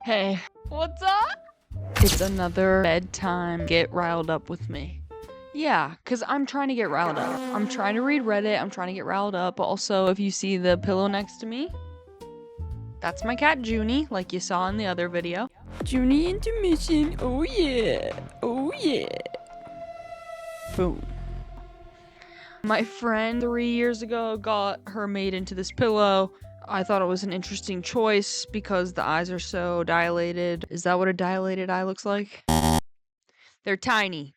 Hey, what's up? It's another bedtime get riled up with me. Yeah, because I'm trying to get riled up. I'm trying to read Reddit, I'm trying to get riled up. Also, if you see the pillow next to me, that's my cat Junie, like you saw in the other video. Junie intermission, oh yeah, oh yeah. Boom. My friend 3 years ago got her made into this pillow. I thought it was an interesting choice because the eyes are so dilated. Is that what a dilated eye looks like? They're tiny.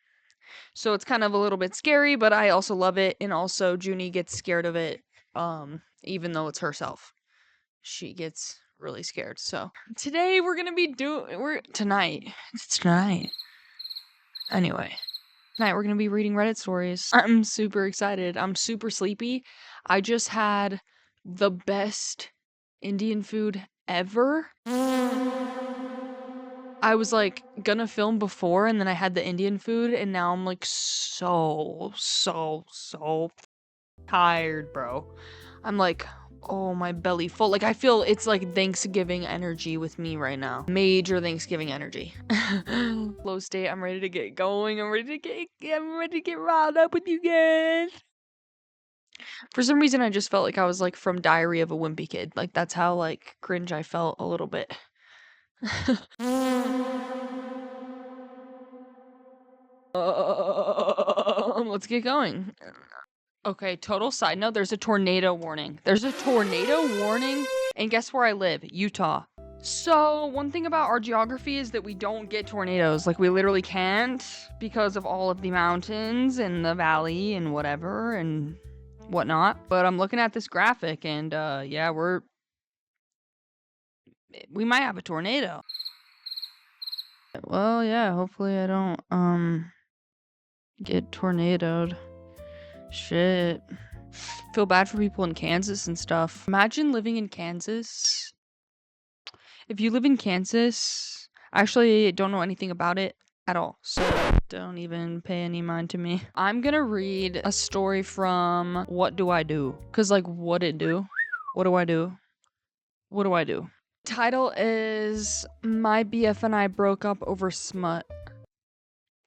So it's kind of a little bit scary, but I also love it. And also Junie gets scared of it, even though it's herself. She gets really scared. So today we're gonna be tonight. It's tonight. Anyway. Tonight we're gonna be reading Reddit stories. I'm super excited. I'm super sleepy. I just had the best Indian food ever. I was like gonna film before and then I had the Indian food and now I'm like so tired, bro. I'm like, oh, my belly full. Like I feel it's like Thanksgiving energy with me right now. Major Thanksgiving energy. Flow state. I'm ready to get going. I'm ready to get riled up with you guys. For some reason I just felt like I was like from Diary of a Wimpy Kid. Like that's how like cringe I felt a little bit. Let's get going. Okay, total side note, there's a tornado warning. There's a tornado warning, and guess where I live? Utah. So, one thing about our geography is that we don't get tornadoes. Like, we literally can't because of all of the mountains and the valley and whatever and whatnot. But I'm looking at this graphic, and yeah, we might have a tornado. Well, yeah, hopefully I don't, get tornadoed. Shit. Feel bad for people in Kansas and stuff. Imagine living in Kansas. If you live in Kansas, I actually don't know anything about it at all, so don't even pay any mind to me. I'm gonna read a story from What Do I Do? Cause like, what it do? What do I do? What do I do? Title is My BF and I Broke Up Over Smut.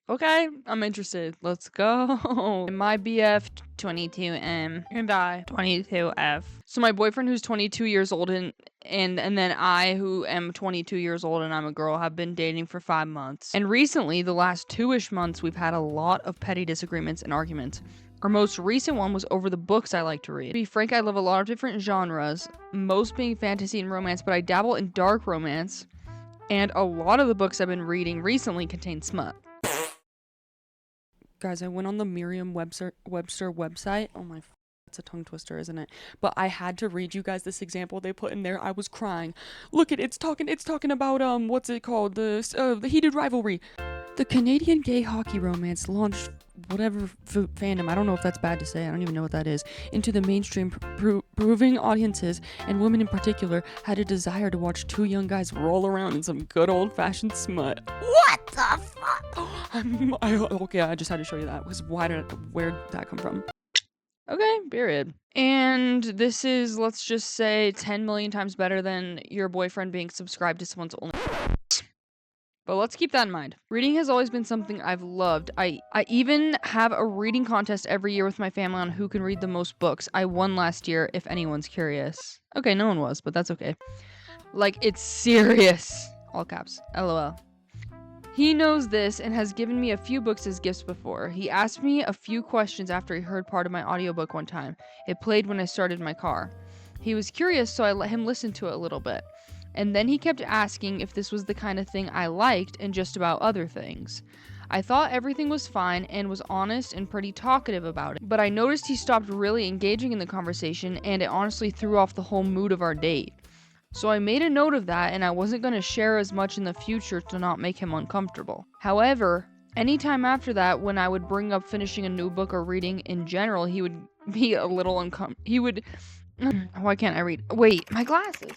Okay, I'm interested. Let's go. My BF 22M and I 22F. So my boyfriend who's 22 years old and then I who am 22 years old and I'm a girl have been dating for 5 months. And recently, the last 2-ish months, we've had a lot of petty disagreements and arguments. Our most recent one was over the books I like to read. To be frank, I love a lot of different genres, most being fantasy and romance, but I dabble in dark romance, and a lot of the books I've been reading recently contain smut. Guys, I went on the Merriam-Webster website. Oh my, that's a tongue twister, isn't it? But I had to read you guys this example they put in there. I was crying. Look at it's talking about what's it called? The heated rivalry. The Canadian gay hockey romance launched whatever fandom, I don't know if that's bad to say, I don't even know what that is, into the mainstream, proving audiences, and women in particular, had a desire to watch two young guys roll around in some good old-fashioned smut. What the fuck? Okay, I just had to show you that, because where'd that come from? Okay, period. And this is, let's just say, 10 million times better than your boyfriend being subscribed to someone's only. But let's keep that in mind. Reading has always been something I've loved. I even have a reading contest every year with my family on who can read the most books. I won last year, if anyone's curious. Okay, no one was, but that's okay. Like, it's serious. All caps. LOL. He knows this and has given me a few books as gifts before. He asked me a few questions after he heard part of my audiobook one time. It played when I started my car. He was curious, so I let him listen to it a little bit. And then he kept asking if this was the kind of thing I liked and just about other things. I thought everything was fine and was honest and pretty talkative about it, but I noticed he stopped really engaging in the conversation and it honestly threw off the whole mood of our date. So I made a note of that and I wasn't going to share as much in the future to not make him uncomfortable. However, anytime after that when I would bring up finishing a new book or reading in general, he would be a little Why can't I read? Wait, my glasses.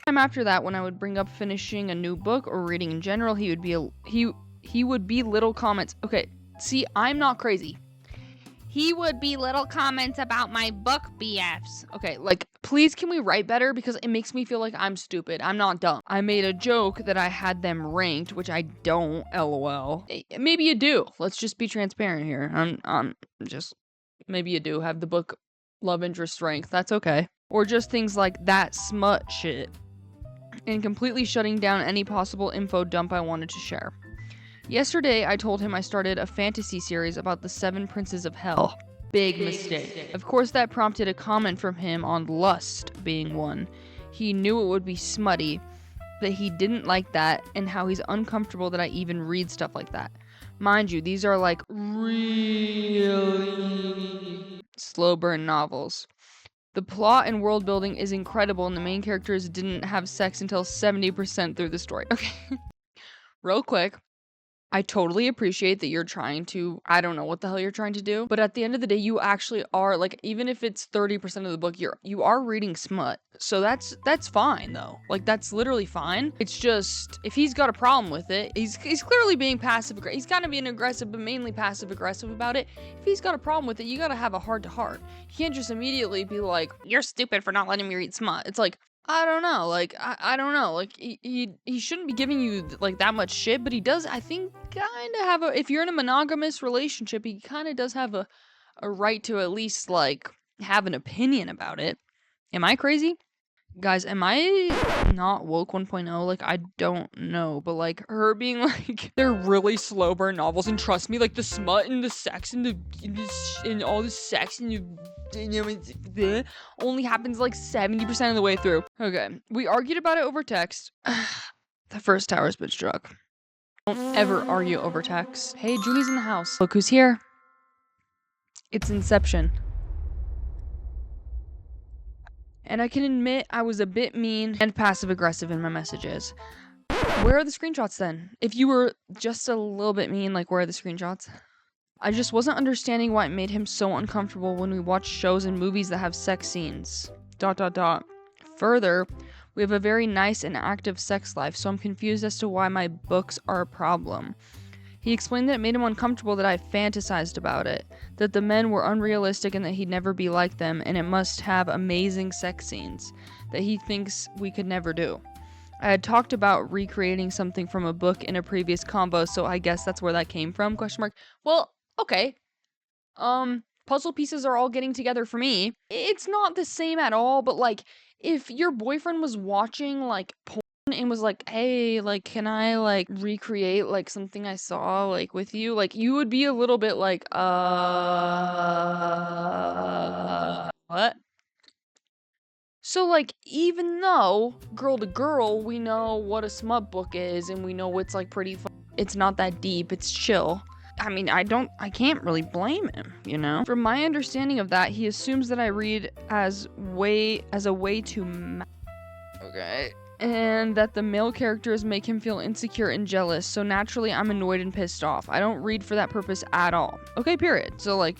Time after that, when I would bring up finishing a new book or reading in general, he would be little comments. Okay, see, I'm not crazy. he would be little comments about my book BFs. Okay, like, please can we write better? Because it makes me feel like I'm stupid. I'm not dumb. I made a joke that I had them ranked, which I don't, lol. Maybe you do. Let's just be transparent here. Maybe you do have the book love interest strength. That's okay. Or just things like that smut shit. And completely shutting down any possible info dump I wanted to share. Yesterday, I told him I started a fantasy series about the 7 princes of hell. Big mistake. Of course, that prompted a comment from him on lust being one. He knew it would be smutty, that he didn't like that, and how he's uncomfortable that I even read stuff like that. Mind you, these are like really slow burn novels. The plot and world building is incredible, and the main characters didn't have sex until 70% through the story. Okay. Real quick. I totally appreciate that you're trying to, I don't know what the hell you're trying to do, but at the end of the day, you actually are, like, even if it's 30% of the book, you are reading smut. So that's fine though. Like, that's literally fine. It's just, if he's got a problem with it, he's clearly being passive aggressive. He's kind of being aggressive, but mainly passive aggressive about it. If he's got a problem with it, you gotta have a heart to heart. You can't just immediately be like, you're stupid for not letting me read smut. It's like, I don't know, like, I don't know, like, he shouldn't be giving you, like, that much shit, but he does, I think, kind of have if you're in a monogamous relationship, he kind of does have a right to at least, like, have an opinion about it. Am I crazy? Guys, am I not woke 1.0? Like, I don't know, but, like, her being, like, they're really slow burn novels, and trust me, like, the smut and the sex and and all the sex and only happens, like, 70% of the way through. Okay, we argued about it over text. The first tower's been struck. Don't ever argue over text. Hey, Junie's in the house. Look who's here. It's Inception. And I can admit I was a bit mean and passive-aggressive in my messages. Where are the screenshots then? If you were just a little bit mean, like, where are the screenshots? I just wasn't understanding why it made him so uncomfortable when we watch shows and movies that have sex scenes. ... Further, we have a very nice and active sex life, so I'm confused as to why my books are a problem. He explained that it made him uncomfortable that I fantasized about it, that the men were unrealistic and that he'd never be like them, and it must have amazing sex scenes that he thinks we could never do. I had talked about recreating something from a book in a previous combo, so I guess that's where that came from, ? Well, okay. Puzzle pieces are all getting together for me. It's not the same at all, but, like, if your boyfriend was watching, like, porn and was like, hey, like, can I, like, recreate, like, something I saw, like, with you? Like, you would be a little bit like, what? So, like, even though, girl to girl, we know what a smut book is, and we know it's, like, pretty it's not that deep, it's chill. I mean, I can't really blame him, you know? From my understanding of that, he assumes that I read as a way to okay. And that the male characters make him feel insecure and jealous, so naturally I'm annoyed and pissed off. I don't read for that purpose at all. Okay, period. So, like,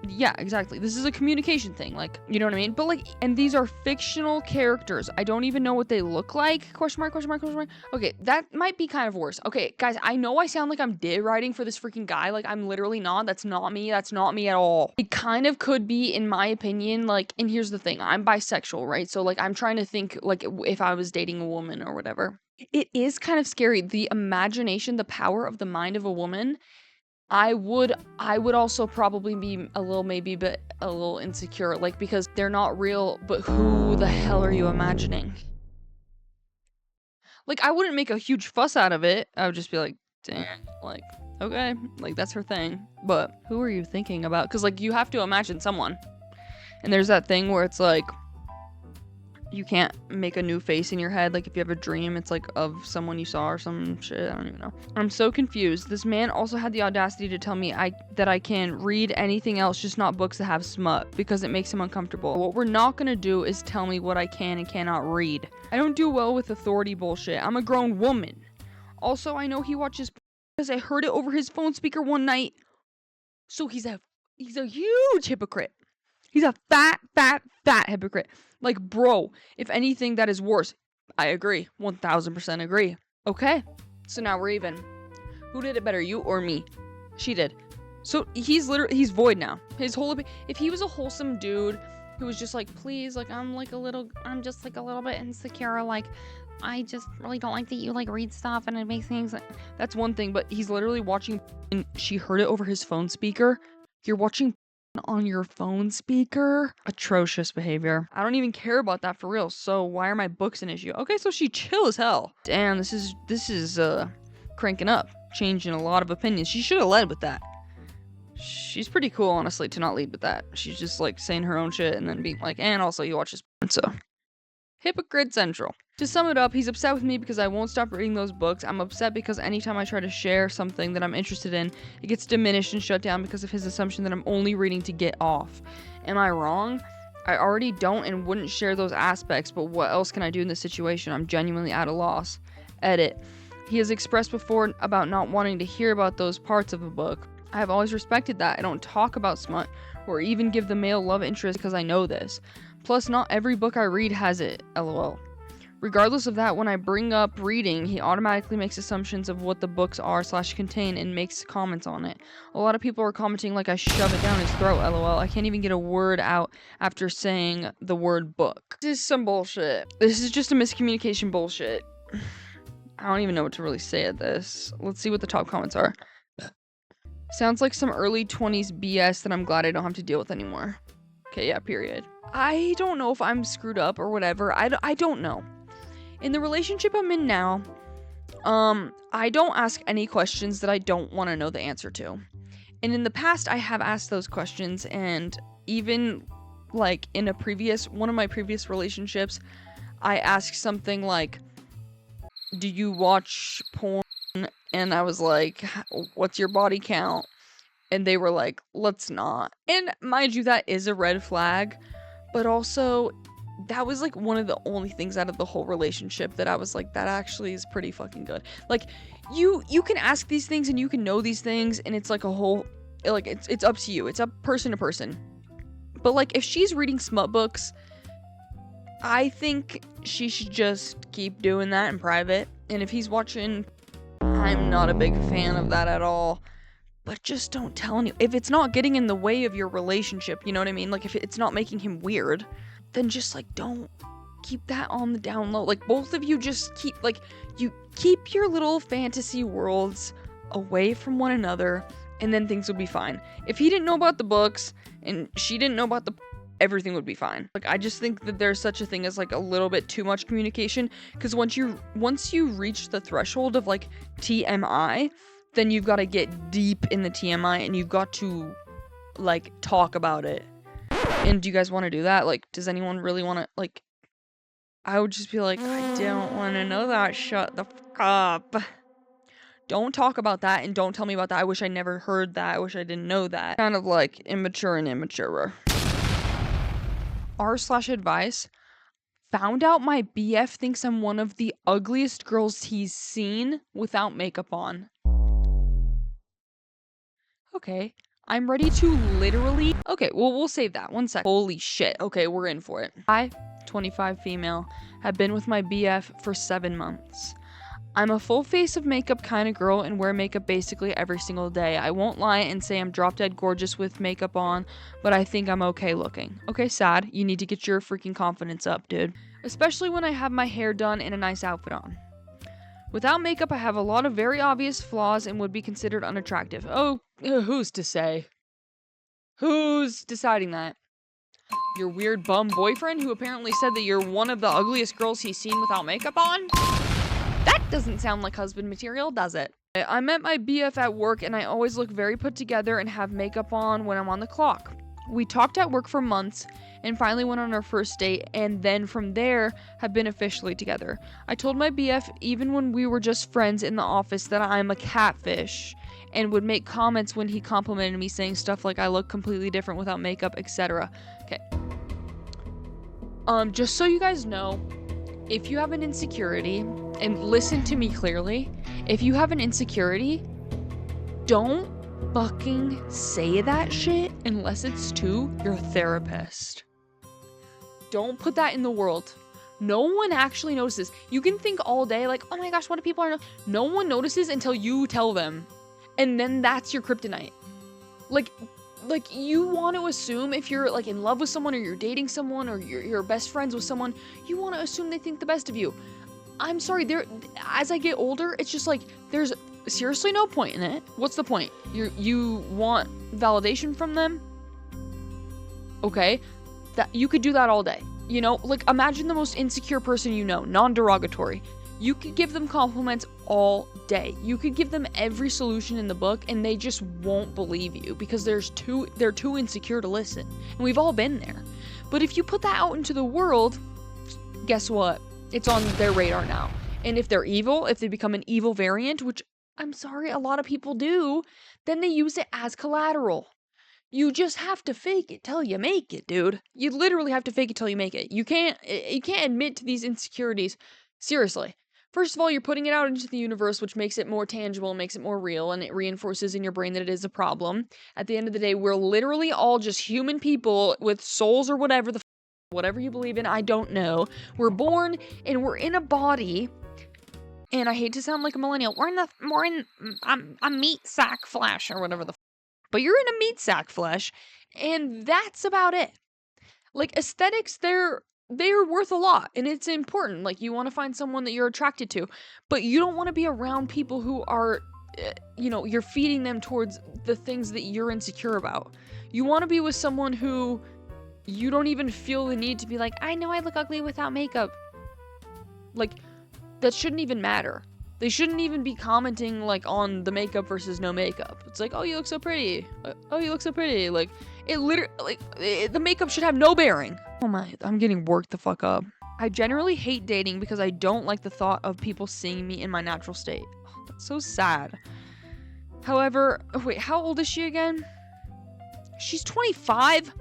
yeah, exactly. This is a communication thing, like, you know what I mean? But, like, and these are fictional characters. I don't even know what they look like, ? Okay, that might be kind of worse. Okay, guys, I know I sound like I'm writing for this freaking guy, like, I'm literally not. That's not me at all. It kind of could be, in my opinion, like, and here's the thing, I'm bisexual, right? So, like, I'm trying to think, like, if I was dating a woman or whatever. It is kind of scary. The imagination, the power of the mind of a woman. I would also probably be a little insecure, like, because they're not real, but who the hell are you imagining? Like, I wouldn't make a huge fuss out of it. I would just be like, damn, like, okay, like, that's her thing. But who are you thinking about? Because, like, you have to imagine someone. And there's that thing where it's like, you can't make a new face in your head. Like, if you have a dream, it's like of someone you saw or some shit. I don't even know. I'm so confused. This man also had the audacity to tell me that I can read anything else, just not books that have smut, because it makes him uncomfortable. What we're not gonna do is tell me what I can and cannot read. I don't do well with authority bullshit. I'm a grown woman. Also, I know he watches because I heard it over his phone speaker one night. So he's a huge hypocrite. He's a fat hypocrite. Like, bro, if anything, that is worse. I agree. 1000% agree. Okay. So now we're even. Who did it better, you or me? She did. So he's void now. His whole, if he was a wholesome dude who was just like, please, like, I'm just like a little bit insecure, like, I just really don't like that you like read stuff and it makes things, that's one thing, but he's literally watching, and she heard it over his phone speaker. You're watching on your phone speaker? Atrocious behavior. I don't even care about that for real, so why are my books an issue? Okay, so she chill as hell. Damn, this is cranking up, changing a lot of opinions. She should have led with that. She's pretty cool, honestly, to not lead with that. She's just like saying her own shit and then being like, and also you watch this. So, hypocrite central. To sum it up, he's upset with me because I won't stop reading those books. I'm upset because anytime I try to share something that I'm interested in, it gets diminished and shut down because of his assumption that I'm only reading to get off. Am I wrong? I already don't and wouldn't share those aspects, but what else can I do in this situation? I'm genuinely at a loss. Edit. He has expressed before about not wanting to hear about those parts of a book. I have always respected that. I don't talk about smut or even give the male love interest because I know this. Plus, not every book I read has it, lol. Regardless of that, when I bring up reading, he automatically makes assumptions of what the books are / contain and makes comments on it. A lot of people are commenting like I shove it down his throat, lol. I can't even get a word out after saying the word book. This is some bullshit. This is just a miscommunication bullshit. I don't even know what to really say at this. Let's see what the top comments are. Sounds like some early 20s BS that I'm glad I don't have to deal with anymore. Okay, yeah, period. I don't know if I'm screwed up or whatever. I don't know. In the relationship I'm in now, I don't ask any questions that I don't want to know the answer to. And in the past, I have asked those questions, and even like in one of my previous relationships, I asked something like, do you watch porn? And I was like, what's your body count? And they were like, let's not. And mind you, that is a red flag. But also, that was like one of the only things out of the whole relationship that I was like, that actually is pretty fucking good. Like, you can ask these things and you can know these things, and it's like a whole, like, it's up to you. It's up person to person. But like, if she's reading smut books, I think she should just keep doing that in private. And if he's watching, I'm not a big fan of that at all. But just don't tell anyone. If it's not getting in the way of your relationship, you know what I mean? Like, if it's not making him weird, then just, like, don't keep that on the down low. Like, both of you just keep, like, you keep your little fantasy worlds away from one another, and then things will be fine. If he didn't know about the books, and she didn't know about everything would be fine. Like, I just think that there's such a thing as, like, a little bit too much communication, because once you reach the threshold of, like, TMI, then you've got to get deep in the TMI, and you've got to, like, talk about it. And do you guys want to do that? Like, does anyone really want to, like, I would just be like, I don't want to know that. Shut the fuck up. Don't talk about that, and don't tell me about that. I wish I never heard that. I wish I didn't know that. Kind of like immature and immature. R/advice. Found out my BF thinks I'm one of the ugliest girls he's seen without makeup on. Okay, I'm ready to literally... Okay, well, we'll save that. 1 sec. Holy shit. Okay, we're in for it. I, 25 female, have been with my BF for 7 months. I'm a full face of makeup kind of girl and wear makeup basically every single day. I won't lie and say I'm drop dead gorgeous with makeup on, but I think I'm okay looking. Okay, sad. You need to get your freaking confidence up, dude. Especially when I have my hair done and a nice outfit on. Without makeup, I have a lot of very obvious flaws and would be considered unattractive. Oh, who's to say? Who's deciding that? Your weird bum boyfriend who apparently said that you're one of the ugliest girls he's seen without makeup on? That doesn't sound like husband material, does it? I met my BF at work and I always look very put together and have makeup on when I'm on the clock. We talked at work for months and finally went on our first date, and then from there have been officially together. I told my BF even when we were just friends in the office that I'm a catfish and would make comments when he complimented me saying stuff like I look completely different without makeup, etc. Okay. Just so you guys know, if you have an insecurity, and listen to me clearly, if you have an insecurity, don't fucking say that shit unless it's to your therapist. Don't put that in the world. No one actually notices. You can think all day like, oh my gosh, what do people are? No one notices until you tell them. And then that's your kryptonite. Like you want to assume if you're like in love with someone or you're dating someone or you're best friends with someone, you want to assume they think the best of you. I'm sorry, as I get older, it's just like there's seriously no point in it. What's the point? You want validation from them? Okay, that you could do that all day. You know, like imagine the most insecure person you know, non-derogatory. You could give them compliments all day. You could give them every solution in the book and they just won't believe you because they're too insecure to listen. And we've all been there. But if you put that out into the world, guess what? It's on their radar now. And if they're evil, if they become an evil variant, which I'm sorry, a lot of people do, then they use it as collateral. You just have to fake it till you make it, dude. You literally have to fake it till you make it. You can't admit to these insecurities. Seriously. First of all, you're putting it out into the universe, which makes it more tangible, makes it more real, and it reinforces in your brain that it is a problem. At the end of the day, we're literally all just human people with souls or whatever whatever you believe in, I don't know. We're born and we're in a body. And I hate to sound like a millennial. We're in a meat sack flesh or whatever but you're in a meat sack flesh, and that's about it. Like aesthetics, they're worth a lot, and it's important. Like you want to find someone that you're attracted to, but you don't want to be around people who are, you're feeding them towards the things that you're insecure about. You want to be with someone who you don't even feel the need to be like, I know I look ugly without makeup. Like that shouldn't even matter. They shouldn't even be commenting, like, on the makeup versus no makeup. It's like, oh, you look so pretty. Oh, you look so pretty. Like, it literally, the makeup should have no bearing. Oh my, I'm getting worked the fuck up. I generally hate dating because I don't like the thought of people seeing me in my natural state. Oh, that's so sad. However, wait, how old is she again? She's 25?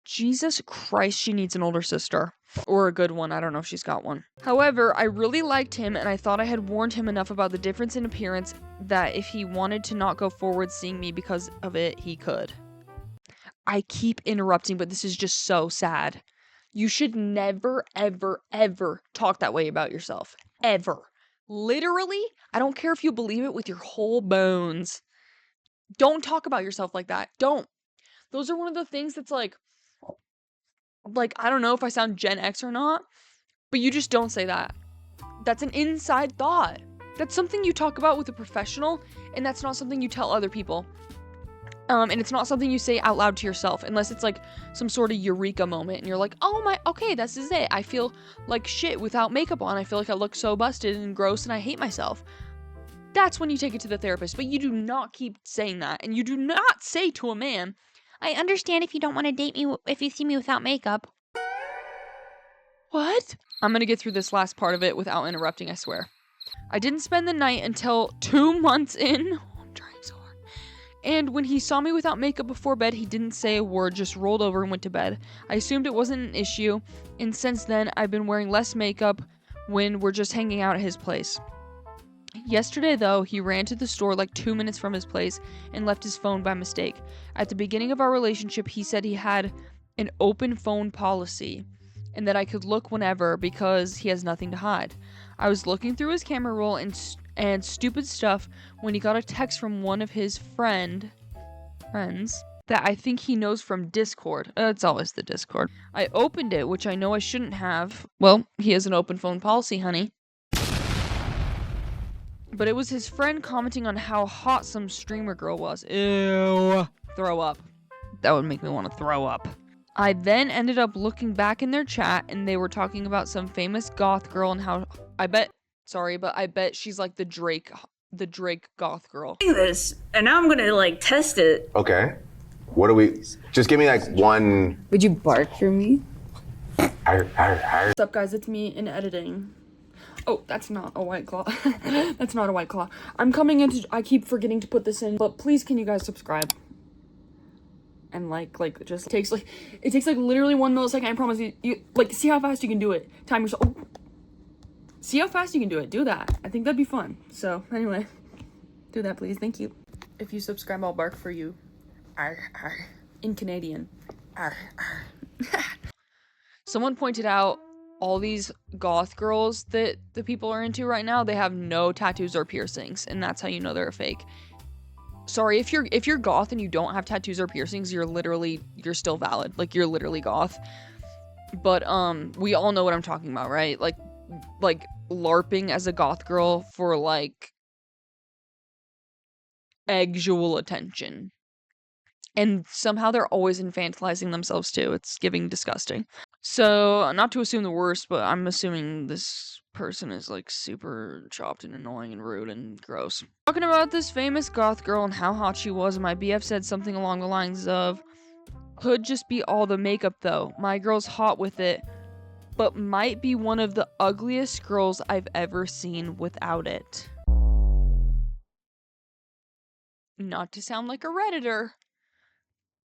Jesus Christ, she needs an older sister. Or a good one, I don't know if she's got one. However, I really liked him and I thought I had warned him enough about the difference in appearance that if he wanted to not go forward seeing me because of it, he could. I keep interrupting, but this is just so sad. You should never, ever, ever talk that way about yourself. Ever. Literally, I don't care if you believe it with your whole bones. Don't talk about yourself like that. Don't. Those are one of the things that's like, I don't know if I sound Gen X or not, but you just don't say that. That's an inside thought. That's something you talk about with a professional, and that's not something you tell other people. And it's not something you say out loud to yourself, unless it's like some sort of eureka moment, and you're like, oh my, okay, this is it. I feel like shit without makeup on. I feel like I look so busted and gross, and I hate myself. That's when you take it to the therapist, but you do not keep saying that, and you do not say to a man, I understand if you don't want to date me if you see me without makeup. What? I'm gonna get through this last part of it without interrupting, I swear. I didn't spend the night until 2 months in. Oh, I'm trying so hard. And when he saw me without makeup before bed, he didn't say a word, just rolled over and went to bed. I assumed it wasn't an issue, and since then, I've been wearing less makeup when we're just hanging out at his place. Yesterday, though, he ran to the store like 2 minutes from his place and left his phone by mistake. At the beginning of our relationship, he said he had an open phone policy and that I could look whenever because he has nothing to hide. I was looking through his camera roll and stupid stuff when he got a text from one of his friends that I think he knows from Discord. It's always the Discord. I opened it, which I know I shouldn't have. Well, he has an open phone policy, honey. But it was his friend commenting on how hot some streamer girl was. Ew. Throw up. That would make me want to throw up. I then ended up looking back in their chat and they were talking about some famous goth girl and how I bet she's like the Drake goth girl. This, and now I'm gonna test it. Okay. What do we? Just give me one. Would you bark for me? What's up, guys? It's me in editing. Oh, that's not a White Claw. That's not a White Claw. I'm coming into. I keep forgetting to put this in, but please, can you guys subscribe? And it just takes literally 1 millisecond. I promise you. See how fast you can do it. Time yourself. Oh. See how fast you can do it. Do that. I think that'd be fun. So anyway, do that, please. Thank you. If you subscribe, I'll bark for you. Arr, arr. In Canadian. Arr, arr. Someone pointed out all these goth girls that the people are into right now, they have no tattoos or piercings, and that's how you know they're a fake. sorry, if you're goth and you don't have tattoos or piercings, you're still valid. Like, you're literally goth. But we all know what I'm talking about, right? Like LARPing as a goth girl for like actual attention. And somehow they're always infantilizing themselves too. It's giving disgusting. So, not to assume the worst, but I'm assuming this person is like super chopped and annoying and rude and gross. Talking about this famous goth girl and how hot she was, my BF said something along the lines of, could just be all the makeup though. My girl's hot with it, but might be one of the ugliest girls I've ever seen without it. Not to sound like a Redditor,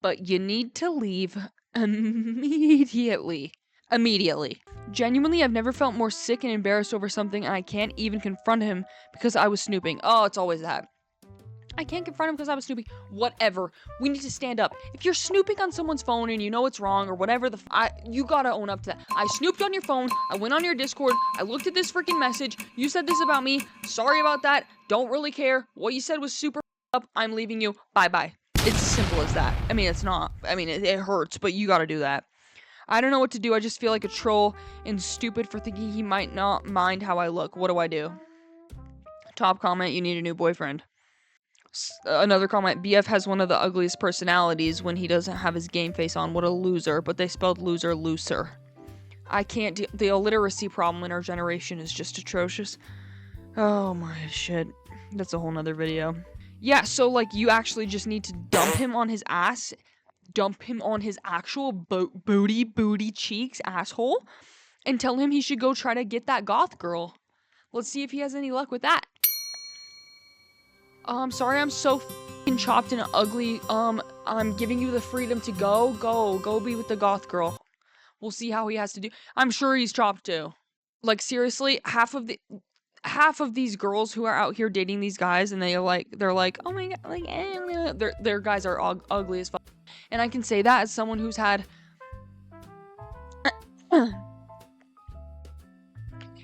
but you need to leave immediately. Immediately. Genuinely, I've never felt more sick and embarrassed over something, and I can't even confront him because I was snooping. Oh, it's always that. I can't confront him because I was snooping. Whatever. We need to stand up. If you're snooping on someone's phone and you know it's wrong or whatever, you gotta own up to that. I snooped on your phone. I went on your Discord. I looked at this freaking message. You said this about me. Sorry about that. Don't really care. What you said was super up. I'm leaving you. Bye-bye. It's as simple as that. I mean, it's not. I mean, it hurts, but you gotta do that. I don't know what to do. I just feel like a troll and stupid for thinking he might not mind how I look. What do I do? Top comment, you need a new boyfriend. Another comment, BF has one of the ugliest personalities when he doesn't have his game face on. What a loser. But they spelled loser looser. I can't deal. The illiteracy problem in our generation is just atrocious. Oh my shit. That's a whole nother video. Yeah, so like you actually just need to dump him on his ass. Dump him on his actual booty cheeks, asshole. And tell him he should go try to get that goth girl. Let's see if he has any luck with that. I'm sorry I'm so f***ing chopped and ugly. I'm giving you the freedom to go be with the goth girl. We'll see how he has to do. I'm sure he's chopped too. Like seriously, half of these girls who are out here dating these guys and they're like, oh my god, like their guys are ugly as fuck. And I can say that as someone who's had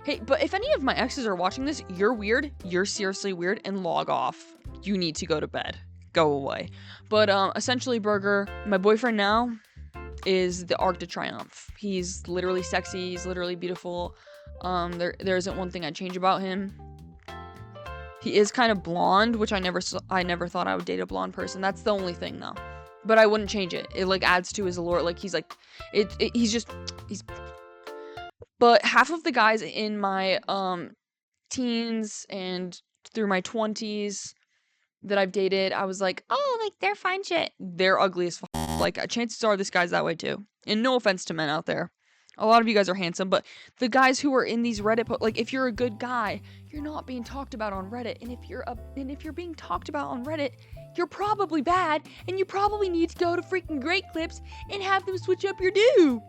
Hey, but if any of my exes are watching this, you're weird. You're seriously weird, and log off. You need to go to bed. Go away. But essentially, Burger, my boyfriend now is the Arc de Triomphe. He's literally sexy. He's literally beautiful. There isn't one thing I'd change about him. He is kind of blonde, which I never thought I would date a blonde person. That's the only thing though. But I wouldn't change it. It like adds to his allure. Like he's like, he's. But half of the guys in my teens and through my 20s that I've dated, I was like, oh, like they're fine shit. They're ugly as fuck. Like chances are this guy's that way too. And no offense to men out there. A lot of you guys are handsome, but the guys who are in these Reddit like if you're a good guy, you're not being talked about on Reddit. And if you're being talked about on Reddit, you're probably bad, and you probably need to go to freaking Great Clips and have them switch up your do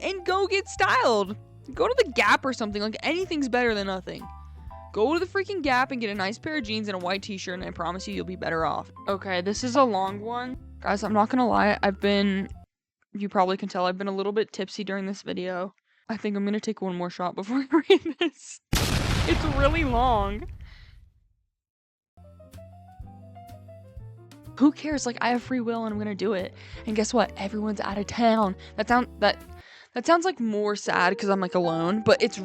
and go get styled. Go to the Gap or something. Like anything's better than nothing. Go to the freaking Gap and get a nice pair of jeans and a white t-shirt, and I promise you'll be better off. Okay, this is a long one. Guys, I'm not gonna lie. You probably can tell I've been a little bit tipsy during this video. I think I'm gonna take one more shot before I read this. It's really long. Who cares? Like, I have free will and I'm gonna do it. And guess what? Everyone's out of town. That sounds like more sad because I'm like alone, but it's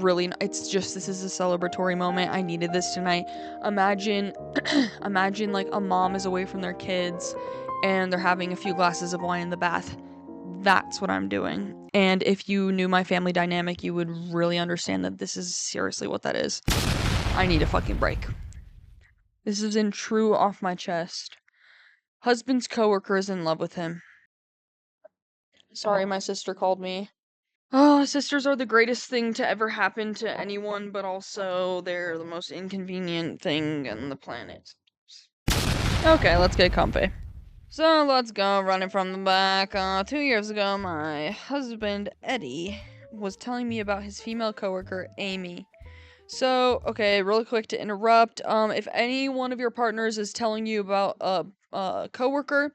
just, this is a celebratory moment. I needed this tonight. Imagine like a mom is away from their kids and they're having a few glasses of wine in the bath. That's what I'm doing. And if you knew my family dynamic, you would really understand that this is seriously what that is. I need a fucking break. This is in true off my chest. Husband's coworker is in love with him. Sorry, my sister called me. Oh, sisters are the greatest thing to ever happen to anyone, but also they're the most inconvenient thing on the planet. Okay, let's get comfy. So let's go running from the back. 2 years ago, my husband, Eddie, was telling me about his female coworker, Amy. So, okay, really quick to interrupt. If any one of your partners is telling you about a coworker,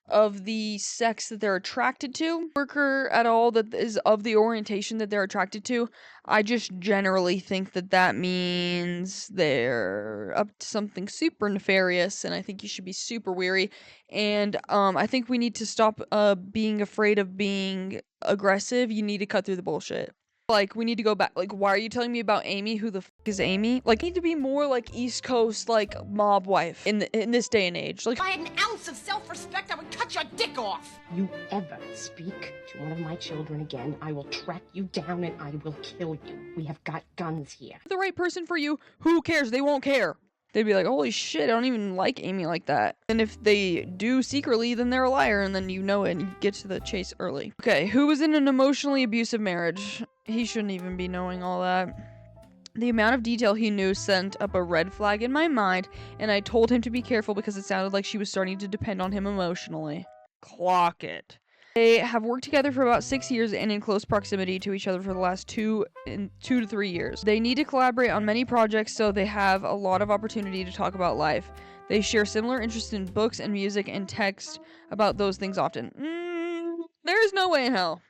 of the sex that they're attracted to, worker at all that is of the orientation that they're attracted to. I just generally think that that means they're up to something super nefarious, and I think you should be super weary. And I think we need to stop being afraid of being aggressive. You need to cut through the bullshit. Like, we need to go back. Like, why are you telling me about Amy? Who the is Amy? Like, need to be more like East Coast, like, mob wife in this day and age. Like, If I had an ounce of self-respect, I would cut your dick off. You ever speak to one of my children again, I will track you down and I will kill you. We have got guns here. the right person for you, who cares? They won't care. They'd be like, holy shit, I don't even like Amy like that. And if they do secretly, then they're a liar, and then you know it, and you get to the chase early. Okay, who was in an emotionally abusive marriage? He shouldn't even be knowing all that. The amount of detail he knew sent up a red flag in my mind, and I told him to be careful because it sounded like she was starting to depend on him emotionally. Clock it. They have worked together for about 6 years and in close proximity to each other for the last 2 to 3 years. They need to collaborate on many projects, so they have a lot of opportunity to talk about life. They share similar interests in books and music and text about those things often. There's no way in hell.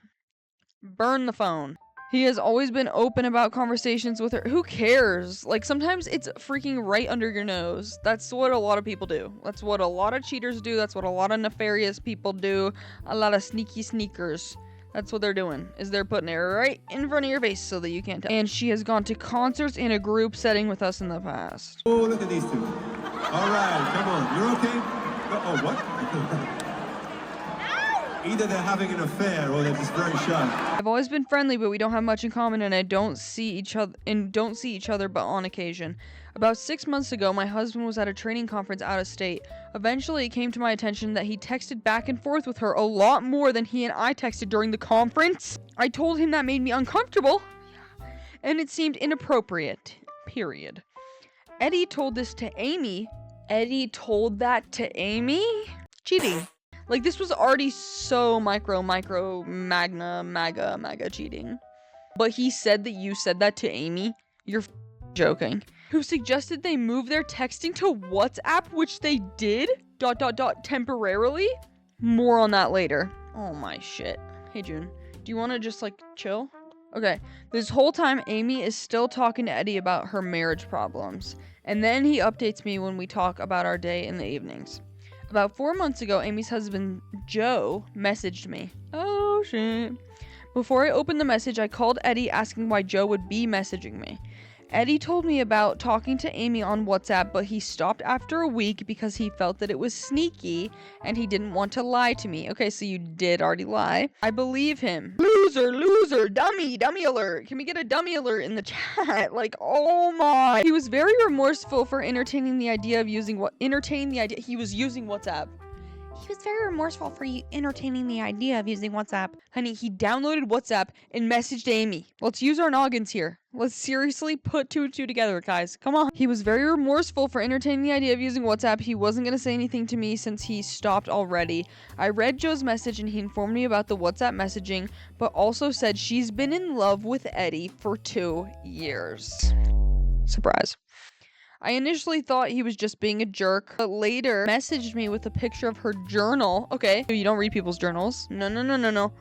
Burn the phone. He has always been open about conversations with her. Who cares? Like, sometimes it's freaking right under your nose. That's what a lot of people do. That's what a lot of cheaters do. That's what a lot of nefarious people do. A lot of sneaky sneakers. That's what they're doing, is they're putting it right in front of your face so that you can't tell. And she has gone to concerts in a group setting with us in the past. Oh, look at these two. All right, come on. You're okay? Oh, what? Either they're having an affair or they're just very shy. I've always been friendly, but we don't have much in common, and I don't see each other but on occasion. About 6 months ago, my husband was at a training conference out of state. Eventually, it came to my attention that he texted back and forth with her a lot more than he and I texted during the conference. I told him that made me uncomfortable, and it seemed inappropriate. Period. Eddie told this to Amy. Eddie told that to Amy? Cheating. Like, this was already so maga cheating. But he said that you said that to Amy? You're joking. Who suggested they move their texting to WhatsApp, which they did? ... temporarily? More on that later. Oh my shit. Hey, June. Do you want to just, like, chill? Okay. This whole time, Amy is still talking to Eddie about her marriage problems. And then he updates me when we talk about our day in the evenings. About 4 months ago, Amy's husband, Joe, messaged me. Oh, shit. Before I opened the message, I called Eddie asking why Joe would be messaging me. Eddie told me about talking to Amy on WhatsApp, but he stopped after a week because he felt that it was sneaky and he didn't want to lie to me. Okay, so you did already lie. I believe him. Loser, dummy alert. Can we get a dummy alert in the chat? Like, oh my. He was very remorseful for entertaining the idea of using he was using WhatsApp. He was very remorseful for entertaining the idea of using WhatsApp. Honey, he downloaded WhatsApp and messaged Amy. Let's use our noggins here. Let's seriously put 2 and 2 together, guys. Come on. He was very remorseful for entertaining the idea of using WhatsApp. He wasn't going to say anything to me since he stopped already. I read Joe's message and he informed me about the WhatsApp messaging, but also said she's been in love with Eddie for 2 years. Surprise. I initially thought he was just being a jerk, but later messaged me with a picture of her journal. Okay, you don't read people's journals. No.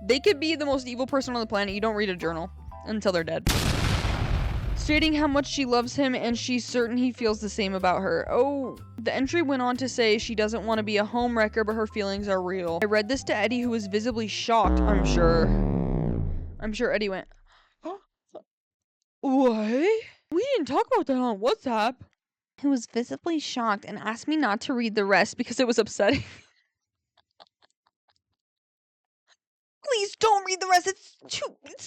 They could be the most evil person on the planet. You don't read a journal until they're dead. Stating how much she loves him and she's certain he feels the same about her. Oh, the entry went on to say she doesn't want to be a homewrecker, but her feelings are real. I read this to Eddie, who was visibly shocked, I'm sure. I'm sure Eddie went, what? We didn't talk about that on WhatsApp. He was visibly shocked and asked me not to read the rest because it was upsetting. Please don't read the rest. It's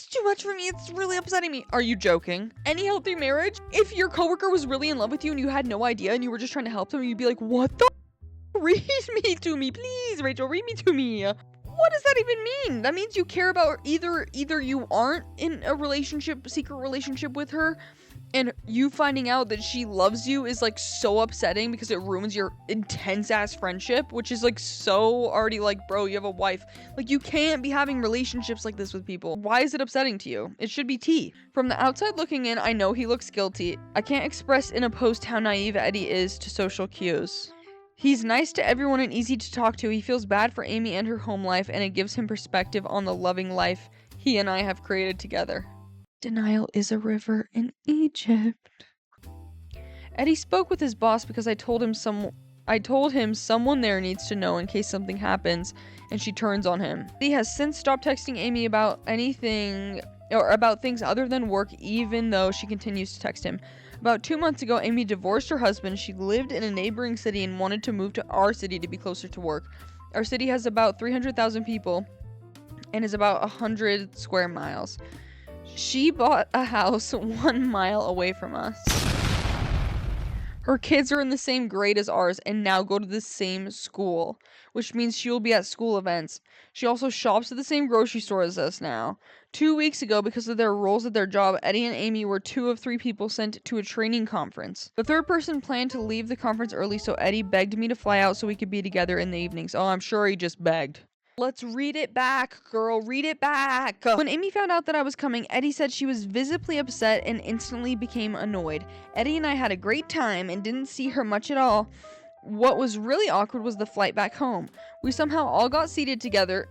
too much for me. It's really upsetting me. Are you joking? Any healthy marriage? If your coworker was really in love with you and you had no idea and you were just trying to help them, you'd be like, what the read me to me, please, Rachel, read me to me. What does that even mean? That means you care about either you aren't in a secret relationship with her, and you finding out that she loves you is like so upsetting because it ruins your intense ass friendship, which is like so already like, bro, you have a wife. Like, you can't be having relationships like this with people. Why is it upsetting to you? It should be tea. From the outside looking in, I know he looks guilty. I can't express in a post how naive Eddie is to social cues. He's nice to everyone and easy to talk to. He feels bad for Amy and her home life, and it gives him perspective on the loving life he and I have created together. Denial is a river in Egypt. Eddie spoke with his boss because I told him someone there needs to know in case something happens and she turns on him. Eddie has since stopped texting Amy about anything or about things other than work, even though she continues to text him. About 2 months ago, Amy divorced her husband. She lived in a neighboring city and wanted to move to our city to be closer to work. Our city has about 300,000 people and is about 100 square miles. She bought a house 1 mile away from us. Her kids are in the same grade as ours and now go to the same school, which means she will be at school events. She also shops at the same grocery store as us now. 2 weeks ago, because of their roles at their job, Eddie and Amy were 2 of 3 people sent to a training conference. The third person planned to leave the conference early, so Eddie begged me to fly out so we could be together in the evenings. Oh, I'm sure he just begged. Let's read it back, girl. Read it back. When Amy found out that I was coming, Eddie said she was visibly upset and instantly became annoyed. Eddie and I had a great time and didn't see her much at all. What was really awkward was the flight back home. We somehow all got seated together.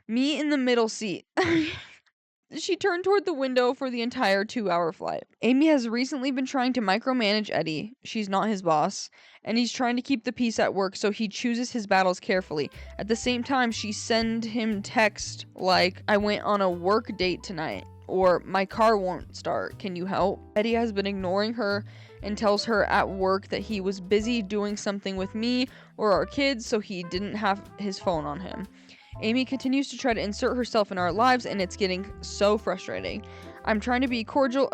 Me in the middle seat. She turned toward the window for the entire 2-hour flight. Amy has recently been trying to micromanage Eddie. She's not his boss. And he's trying to keep the peace at work, so he chooses his battles carefully. At the same time, she sends him text like, I went on a work date tonight, or my car won't start, can you help? Eddie has been ignoring her and tells her at work that he was busy doing something with me or our kids, so he didn't have his phone on him. Amy continues to try to insert herself in our lives, and it's getting so frustrating. I'm trying to be a cordial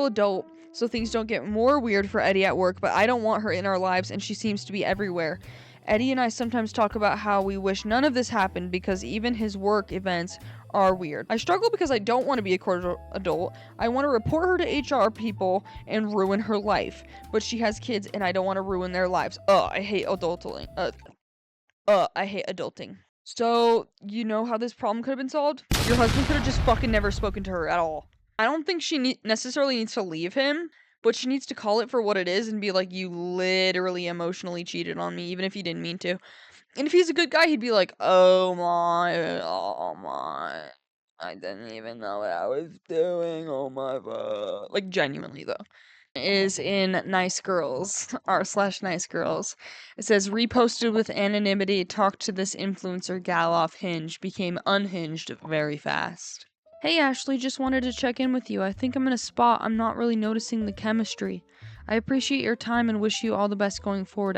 adult so things don't get more weird for Eddie at work, but I don't want her in our lives, and she seems to be everywhere. Eddie and I sometimes talk about how we wish none of this happened because even his work events are weird. I struggle because I don't want to be a cordial adult. I want to report her to HR people and ruin her life, but she has kids and I don't want to ruin their lives. I hate adulting. I hate adulting. So, you know how this problem could have been solved? Your husband could have just fucking never spoken to her at all. I don't think she necessarily needs to leave him, but she needs to call it for what it is and be like, you literally emotionally cheated on me, even if you didn't mean to. And if he's a good guy, he'd be like, oh my, I didn't even know what I was doing, oh my god. Like, genuinely, though. Is in Nice Girls, r/Nice Girls. It says, reposted with anonymity, talked to this influencer gal off Hinge, became unhinged very fast. Hey Ashley, just wanted to check in with you. I think I'm in a spot I'm not really noticing the chemistry. I appreciate your time and wish you all the best going forward, !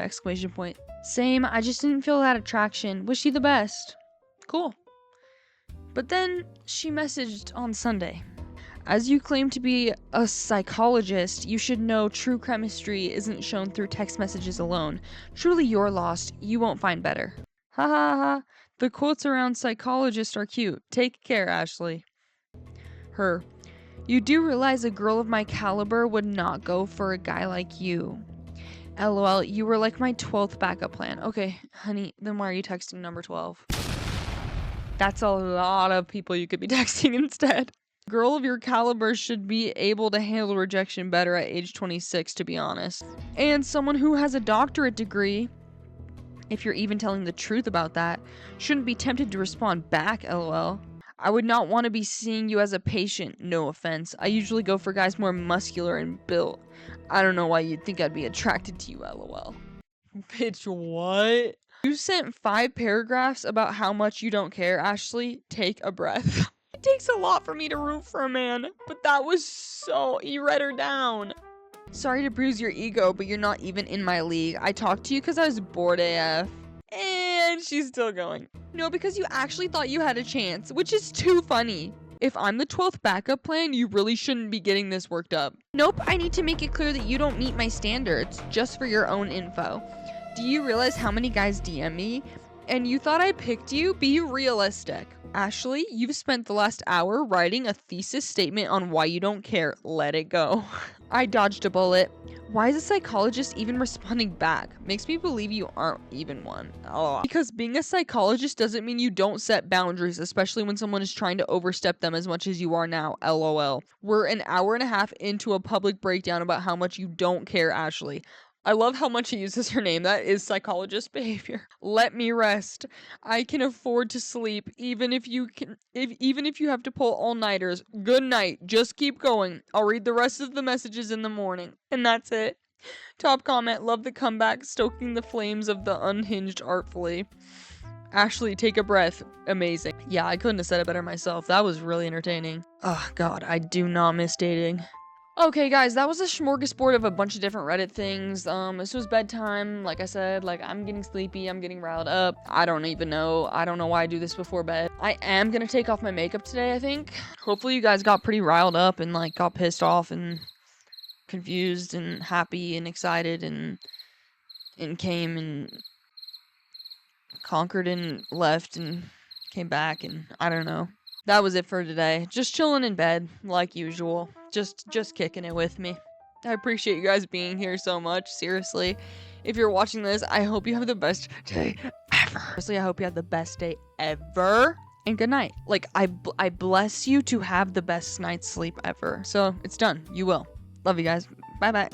Same, I just didn't feel that attraction. Wish you the best. Cool. But then she messaged on Sunday. As you claim to be a psychologist, you should know true chemistry isn't shown through text messages alone. Truly you're lost. You won't find better. Ha ha ha. The quotes around psychologist are cute. Take care, Ashley. Her. You do realize a girl of my caliber would not go for a guy like you. LOL, you were like my 12th backup plan. Okay, honey, then why are you texting number 12? That's a lot of people you could be texting instead. Girl of your caliber should be able to handle rejection better at age 26, to be honest. And someone who has a doctorate degree, if you're even telling the truth about that, shouldn't be tempted to respond back, LOL. I would not want to be seeing you as a patient, no offense. I usually go for guys more muscular and built. I don't know why you'd think I'd be attracted to you, LOL. Bitch, what? You sent 5 paragraphs about how much you don't care, Ashley. Take a breath. It takes a lot for me to root for a man, but that was so... You read her down. Sorry to bruise your ego, but you're not even in my league. I talked to you because I was bored AF. And she's still going. No, because you actually thought you had a chance, which is too funny. If I'm the 12th backup plan, you really shouldn't be getting this worked up. Nope, I need to make it clear that you don't meet my standards, just for your own info. Do you realize how many guys DM me? And you thought I picked you? Be realistic. Ashley, you've spent the last hour writing a thesis statement on why you don't care. Let it go. I dodged a bullet. Why is a psychologist even responding back? Makes me believe you aren't even one. Oh. Because being a psychologist doesn't mean you don't set boundaries, especially when someone is trying to overstep them as much as you are now. LOL. We're an hour and a half into a public breakdown about how much you don't care, Ashley. I love how much he uses her name. That is psychologist behavior. Let me rest. I can afford to sleep even if you have to pull all-nighters. Good night. Just keep going. I'll read the rest of the messages in the morning. And that's it. Top comment, love the comeback, stoking the flames of the unhinged artfully. Ashley, take a breath. Amazing. Yeah, I couldn't have said it better myself. That was really entertaining. Oh god, I do not miss dating. Okay, guys, that was a smorgasbord of a bunch of different Reddit things. This was bedtime. Like I said, like, I'm getting sleepy. I'm getting riled up. I don't even know. I don't know why I do this before bed. I am gonna take off my makeup today, I think. Hopefully you guys got pretty riled up and, like, got pissed off and confused and happy and excited and came and conquered and left and came back and I don't know. That was it for today. Just chilling in bed, like usual. Just kicking it with me. I appreciate you guys being here so much. Seriously. If you're watching this, I hope you have the best day ever. Seriously, I hope you have the best day ever. And good night. Like, I bless you to have the best night's sleep ever. So, it's done. You will. Love you guys. Bye-bye.